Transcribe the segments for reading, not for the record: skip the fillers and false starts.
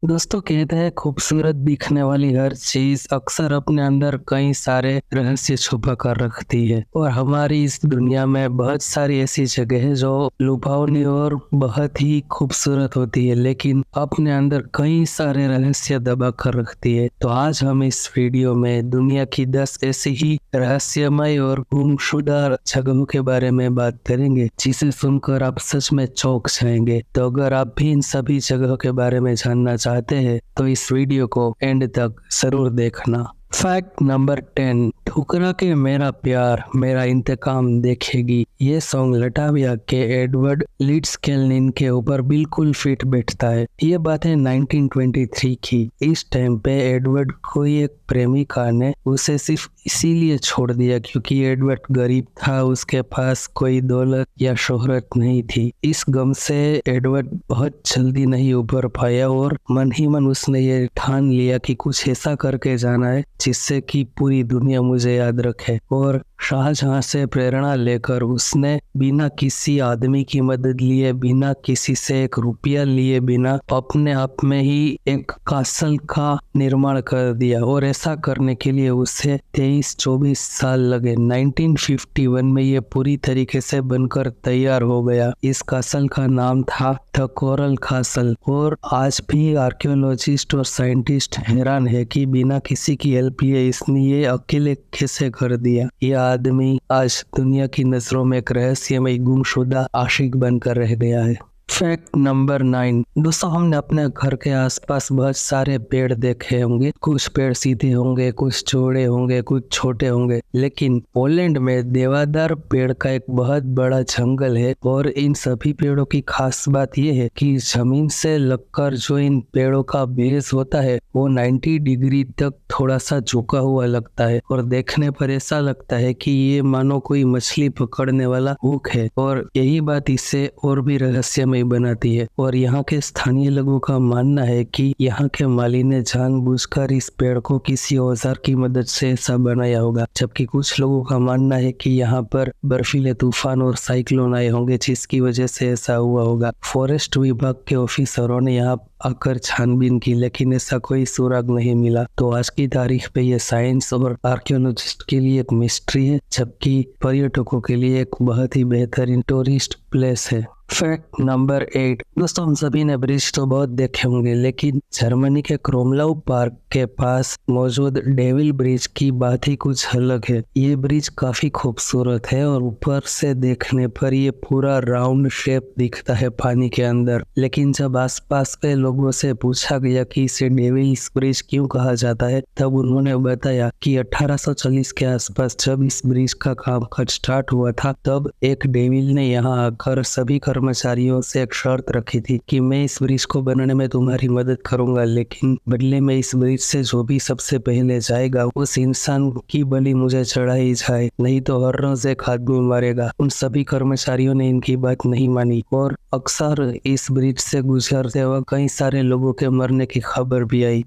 दोस्तों कहते हैं खूबसूरत दिखने वाली हर चीज अक्सर अपने अंदर कई सारे रहस्य छुपा कर रखती है और हमारी इस दुनिया में बहुत सारी ऐसी जगह है जो लुभावनी और बहुत ही खूबसूरत होती है, लेकिन अपने अंदर कई सारे रहस्य दबा कर रखती है। तो आज हम इस वीडियो में दुनिया की 10 ऐसी ही रहस्यमय और गुमशुदा जगहों के बारे में बात करेंगे जिसे सुनकर आप सच में चौंक जाएंगे। तो अगर आप भी इन सभी जगहों के बारे में जानना चाहते हैं तो इस वीडियो को एंड तक जरूर देखना। फैक्ट नंबर 10, ठुकरा के मेरा प्यार मेरा इंतकाम देखेगी। ये सॉन्ग लटाविया के एडवर्ड लिट्सकेल्निन के ऊपर बिल्कुल फिट बैठता है। ये बात है 1923 की। इस टाइम पे एडवर्ड को एक प्रेमिका ने उसे सिर्फ इसीलिए छोड़ दिया क्योंकि एडवर्ड गरीब था, उसके पास कोई दौलत या शोहरत नहीं थी। इस गम से एडवर्ड बहुत जल्दी नहीं उभर पाया और मन ही मन उसने ये ठान लिया कि कुछ ऐसा करके जाना है जिससे कि पूरी दुनिया मुझे याद रखे। और शाहजहां से प्रेरणा लेकर उसने बिना किसी आदमी की मदद लिए, बिना किसी से एक रुपया लिए बिना अपने आप में ही एक कासल का निर्माण कर दिया। और ऐसा करने के लिए उसे 23-24 साल लगे। 1951 में ये पूरी तरीके से बनकर तैयार हो गया। इस कासल का नाम था द कोरल कासल। और आज भी आर्कियोलॉजिस्ट और साइंटिस्ट हैरान है कि बिना किसी की हेल्प लिए इसने ये अकेले कैसे कर दिया। यह आदमी आज दुनिया की नजरों में एक रहस्यमय गुमशुदा आशिक बनकर रह गया है। फैक्ट नंबर 9, दोस्तों हमने अपने घर के आसपास बहुत सारे पेड़ देखे होंगे। कुछ पेड़ सीधे होंगे, कुछ चौड़े होंगे, कुछ छोटे होंगे, लेकिन पोलैंड में देवदार पेड़ का एक बहुत बड़ा जंगल है। और इन सभी पेड़ों की खास बात यह है कि जमीन से लगकर जो इन पेड़ों का बेस होता है वो 90 डिग्री तक थोड़ा सा झुका हुआ लगता है और देखने पर ऐसा लगता है कि ये मानो कोई मछली पकड़ने वाला हुक है। और यही बात इसे और भी रहस्यमय बनाती है। और यहाँ के स्थानीय लोगों का मानना है कि यहाँ के माली ने जानबूझकर इस पेड़ को किसी औजार की मदद से ऐसा बनाया होगा, जबकि कुछ लोगों का मानना है कि यहाँ पर बर्फीले तूफान और साइक्लोन आए होंगे जिसकी वजह से ऐसा हुआ होगा। फॉरेस्ट विभाग के ऑफिसरों ने यहाँ आकर छानबीन की, लेकिन ऐसा कोई सुराग नहीं मिला। तो आज की तारीख पे ये साइंस और आर्कियोलॉजिस्ट के लिए एक मिस्ट्री है, जबकि पर्यटकों के लिए एक बहुत ही बेहतरीन टूरिस्ट प्लेस है। फैक्ट नंबर 8, दोस्तों हम सभी ने ब्रिज तो बहुत देखे होंगे, लेकिन जर्मनी के क्रोमलाउ पार्क के पास मौजूद डेविल ब्रिज की बात ही कुछ अलग है। ये ब्रिज काफी खूबसूरत है और ऊपर से देखने पर ये पूरा राउंड शेप दिखता है पानी के अंदर। लेकिन जब आसपास के लोगों से पूछा गया कि इसे डेविल्स ब्रिज क्यों कहा जाता है, तब उन्होंने बताया कि 1840 के आसपास जब इस ब्रिज का काम काज स्टार्ट हुआ था, तब एक डेविल ने यहाँ आकर सभी कर्मचारियों से एक शर्त रखी थी कि मैं इस ब्रिज को बनाने में तुम्हारी मदद करूंगा, लेकिन बदले में इस ब्रिज से जो भी सबसे पहले जाएगा उस इंसान की बलि मुझे चढ़ाई जाए, नहीं तो हर रोज एक आदमी मरेगा। उन सभी कर्मचारियों ने इनकी बात नहीं मानी और अक्सर इस ब्रिज से गुजरते वक्त कई सारे लोगों के मरने की खबर भी आई।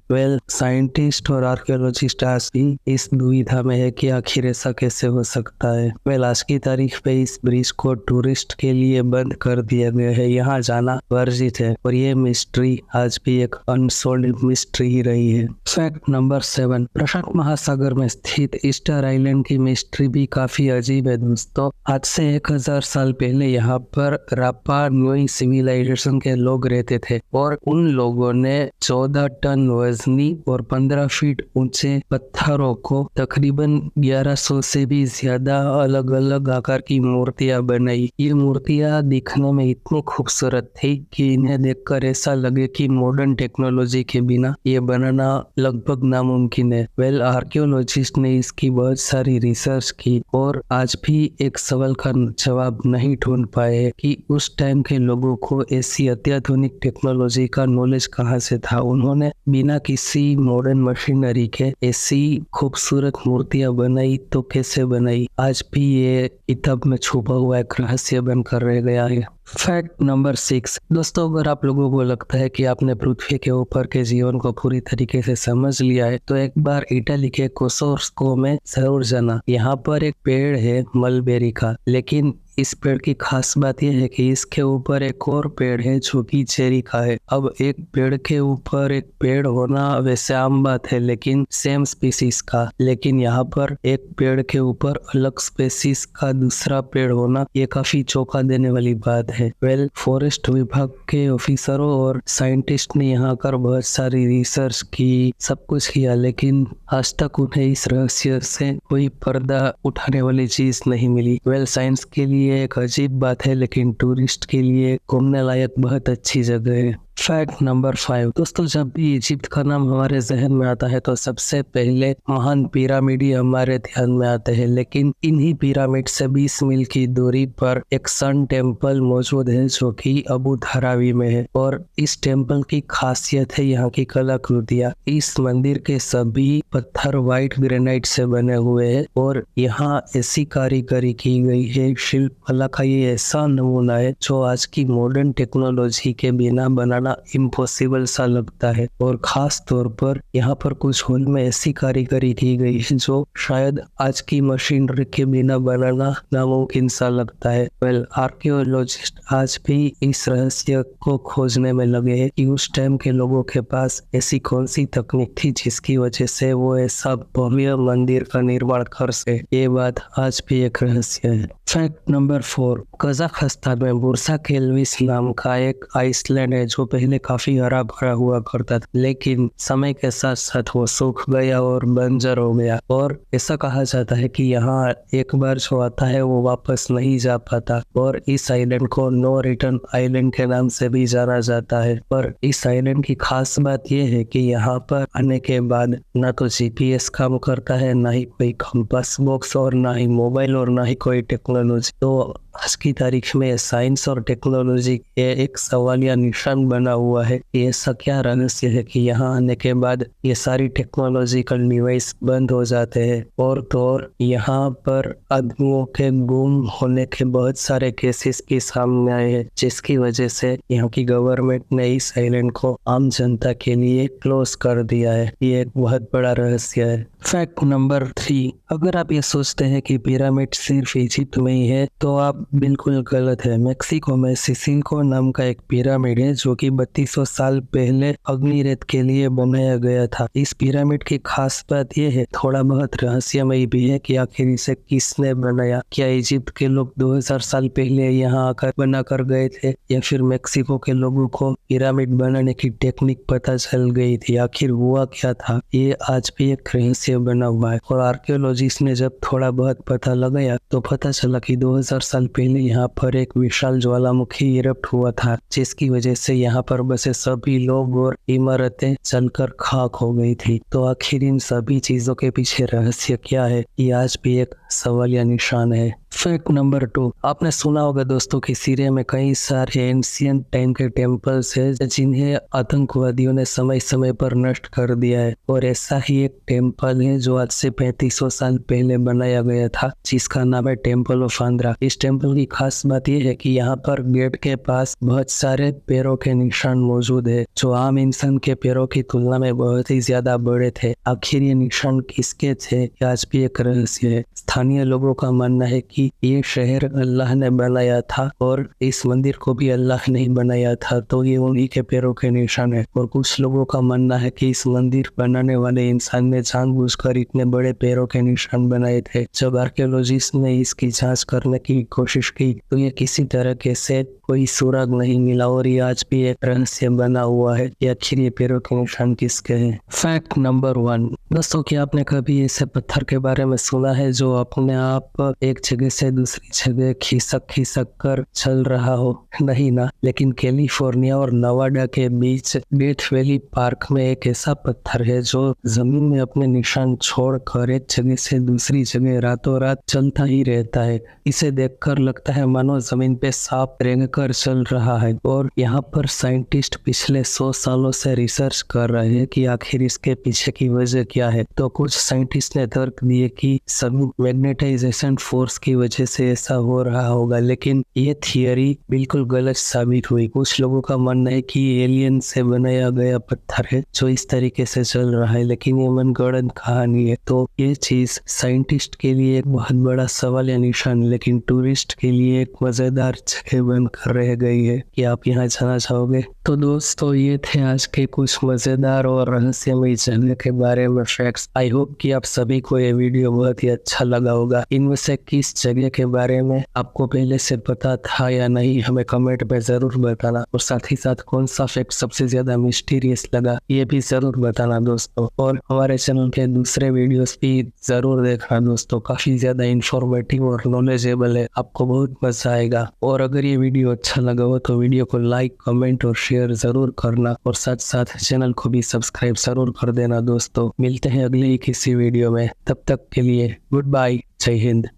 साइंटिस्ट और आर्कियोलॉजिस्ट आज भी इस दुविधा में है कि आखिर ऐसा कैसे हो सकता है। आज की तारीख पे इस ब्रिज को टूरिस्ट के लिए बंद कर दिया गया है, यहाँ जाना वर्जित है और ये मिस्ट्री आज भी एक अनसॉल्व्ड मिस्ट्री ही रही है। फैक्ट नंबर 7, प्रशांत महासागर में स्थित ईस्टर आइलैंड की मिस्ट्री भी काफी अजीब है। दोस्तों आज से 1000 साल पहले यहाँ पर रापा नुई सिविलाइजेशन के लोग रहते थे और उन लोगों ने 14 टन वजनी और 15 फीट ऊंचे पत्थरों को तकरीबन 1100 से भी ज्यादा अलग अलग आकार की मूर्तियां बनाई। ये मूर्तियां दिखने में इतनी खूबसूरत थी कि इन्हें देखकर ऐसा लगे कि मॉडर्न टेक्नोलॉजी के बिना ये बनाना लगभग नामुमकिन है। आर्कियोलॉजिस्ट ने इसकी बहुत सारी रिसर्च की और आज भी एक सवाल का जवाब नहीं ढूंढ पाए कि उस टाइम के लोगों को ऐसी अत्याधुनिक टेक्नोलॉजी का नॉलेज कहाँ से था। उन्होंने बिना किसी मॉडर्न मशीनरी के ऐसी खूबसूरत मूर्तियां बनाई तो कैसे बनाई, आज भी ये किताब में छुपा हुआ एक रहस्य बनकर रह गया है। Fact number 6। दोस्तों, अगर आप लोगों को लगता है कि आपने पृथ्वी के ऊपर के जीवन को पूरी तरीके से समझ लिया है, तो एक बार इटली के कोसोर्स्को में जरूर जाना। यहाँ पर एक पेड़ है मलबेरी का, लेकिन इस पेड़ की खास बात यह है कि इसके ऊपर एक और पेड़ है जो कि चेरी का है। अब एक पेड़ के ऊपर एक पेड़ होना वैसे आम बात है, लेकिन सेम स्पीसीज का, लेकिन यहाँ पर एक पेड़ के ऊपर अलग स्पीसीज का दूसरा पेड़ होना ये काफी चौंका देने वाली बात है। फॉरेस्ट विभाग के ऑफिसरों और साइंटिस्ट ने यहाँ कर बहुत सारी रिसर्च की, सब कुछ किया, लेकिन आज तक उन्हें इस रहस्य से कोई पर्दा उठाने वाली चीज नहीं मिली। साइंस के लिए एक अजीब बात है, लेकिन टूरिस्ट के लिए घूमने लायक बहुत अच्छी जगह है। Fact number 5। दोस्तों, जब भी इजिप्ट का नाम हमारे जहन में आता है तो सबसे पहले महान पिरामिड ही हमारे ध्यान में आते हैं, लेकिन इन्हीं पिरामिड से 20 मील की दूरी पर एक सन टेम्पल मौजूद है जो कि अबू धारावी में है। और इस टेम्पल की खासियत है यहाँ की कलाकृतियाँ। इस मंदिर के सभी पत्थर व्हाइट ग्रेनाइट से बने हुए हैं और यहाँ ऐसी कारीगरी की गई है। शिल्प कला का ये ऐसा नमूना है जो आज की मॉडर्न टेक्नोलॉजी के बिना बनाना इम्पॉसिबल सा लगता है। और खास तौर पर यहाँ पर कुछ होल में ऐसी कारीगरी की गई है जो शायद आज की मशीनरी के बिना बनाना नामुमकिन सा लगता है। आर्कियोलॉजिस्ट आज भी इस रहस्य को खोजने में लगे हैं कि उस टाइम के लोगों के पास ऐसी कौन सी तकनीक थी जिसकी वजह से वो ऐसा भव्य मंदिर का निर्माण कर सके। ये बात आज भी एक रहस्य है। Fact number 4। कजाकिस्तान में बुर्सा केल्विस नाम का एक आइसलैंड है जो पहले काफी हरा भरा हुआ करता था, लेकिन समय के साथ साथ वो सूख गया और बंजर हो गया। और ऐसा कहा जाता है कि यहाँ एक बार जो आता है वो वापस नहीं जा पाता, और इस आइलैंड को नो रिटर्न आइलैंड के नाम से भी जाना जाता है। पर इस आइलैंड की खास बात यह है कि यहाँ पर आने के बाद ना तो GPS काम करता है, ना ही कोई कंपास बॉक्स, और ना ही मोबाइल, और ना ही कोई टेक्नोलॉजी। तो आज की तारीख में साइंस और टेक्नोलॉजी के एक सवालिया निशान बना हुआ है कि ऐसा क्या रहस्य है कि यहाँ आने के बाद ये सारी टेक्नोलॉजिकल डिवाइस बंद हो जाते हैं। और तो और यहाँ पर आदमियों के गुम होने के बहुत सारे केसेस भी सामने आए हैं, जिसकी वजह से यहाँ की गवर्नमेंट ने इस आइलैंड को आम जनता के लिए क्लोज कर दिया है। ये एक बहुत बड़ा रहस्य है। Fact number 3। अगर आप ये सोचते हैं कि पिरामिड सिर्फ इजिप्ट में ही है तो आप बिल्कुल गलत है। मेक्सिको में सिसिलको नाम का एक पिरामिड है जो कि 3200 साल पहले अग्निरेत के लिए बनाया गया था। इस पिरामिड की खास बात यह है, थोड़ा बहुत रहस्यमय भी है, कि आखिर इसे किसने बनाया। क्या इजिप्ट के लोग 2000 साल पहले यहाँ आकर बना कर गए थे, या फिर मेक्सिको के लोगों को पिरामिड बनाने की टेक्निक पता चल गई थी। आखिर हुआ क्या था, ये आज भी एक रहस्य बना हुआ है। और आर्कियोलॉजिस्ट ने जब थोड़ा बहुत पता लगाया तो पता चला कि 2000 साल पहले यहाँ पर एक विशाल ज्वालामुखी इरप्ट हुआ था, जिसकी वजह से यहाँ पर बसे सभी लोग और इमारतें जलकर खाक हो गई थी। तो आखिर इन सभी चीजों के पीछे रहस्य क्या है, ये आज भी एक सवालिया निशान है। Fact number 2। आपने सुना होगा दोस्तों कि सीरिया में कई सारे एंशिएंट टाइम के टेम्पल्स है जिन्हें आतंकवादियों ने समय समय पर नष्ट कर दिया है। और ऐसा ही एक टेम्पल है जो आज से 3500 साल पहले बनाया गया था, जिसका नाम है टेम्पल ऑफ आंध्रा। इस टेम्पल की खास बात यह है कि यहाँ पर गेट के पास बहुत सारे पैरों के निशान मौजूद है जो आम इंसान के पैरों की तुलना में बहुत ही ज्यादा बड़े थे। आखिर ये निशान किसके थे, आज भी एक रहस्य है। स्थानीय लोगों का मानना है कि ये शहर अल्लाह ने बनाया था और इस मंदिर को भी अल्लाह ने बनाया था, तो ये उन्हीं के पैरों के निशान है। और कुछ लोगों का मानना है कि इस मंदिर बनाने वाले इंसान ने जानबूझकर इतने बड़े पैरों के निशान बनाए थे। जब आर्कियोलॉजिस्ट ने इसकी जांच करने की कोशिश की तो ये किसी तरह के से कोई सुराग नहीं मिला, और ये आज भी एक रहस्य बना हुआ है कि आखिर ये पैरों के निशान किसके हैं। Fact number 1। दोस्तों, क्या आपने कभी ऐसे पत्थर के बारे में सुना है जो अपने आप एक जगह से दूसरी जगह खिसक कर चल रहा हो? नहीं ना। लेकिन कैलिफोर्निया और नवाडा के बीच डेथ वैली पार्क में एक ऐसा पत्थर है जो जमीन में अपने निशान छोड़कर एक जगह से दूसरी जगह रातों रात चलता ही रहता है। इसे देखकर लगता है मानो जमीन पे सांप रेंगकर चल रहा है। और यहाँ पर साइंटिस्ट पिछले 100 सालों से रिसर्च कर रहे हैं कि आखिर इसके पीछे की वजह क्या है। तो कुछ साइंटिस्ट ने तर्क दिए कि सभी मैग्नेटाइजेशन फोर्स की वजह से ऐसा हो रहा होगा, लेकिन ये थियरी बिल्कुल गलत साबित हुई। कुछ लोगों का मानना है कि एलियन से बनाया गया पत्थर है जो इस तरीके से चल रहा है, लेकिन ये मनगढ़ंत कहानी है। तो ये चीज साइंटिस्ट के लिए एक बहुत बड़ा सवाल या निशान, लेकिन टूरिस्ट के लिए एक मजेदार जगह बनकर रह गई है कि आप यहाँ जाना चाहोगे। तो दोस्तों, ये थे आज के कुछ मजेदार और रहस्यमय जगह के बारे में फैक्ट्स। आई होप कि आप सभी को ये वीडियो बहुत ही अच्छा लगा होगा। इनमें से किस जगह के बारे में आपको पहले से पता था या नहीं, हमें कमेंट में जरूर बताना। और साथ ही साथ कौन सा फैक्ट सबसे ज्यादा मिस्टीरियस लगा ये भी जरूर बताना दोस्तों। और हमारे चैनल के दूसरे वीडियोस भी जरूर देखना दोस्तों, काफी ज्यादा इंफॉर्मेटिव और नॉलेजेबल है, आपको बहुत मजा आएगा। और अगर ये वीडियो अच्छा लगा हो तो वीडियो को लाइक, कमेंट और शेयर जरूर करना, और साथ साथ चैनल को भी सब्सक्राइब जरूर कर देना दोस्तों। मिलते हैं अगले ही किसी वीडियो में, तब तक के लिए गुड बाय, जय हिंद।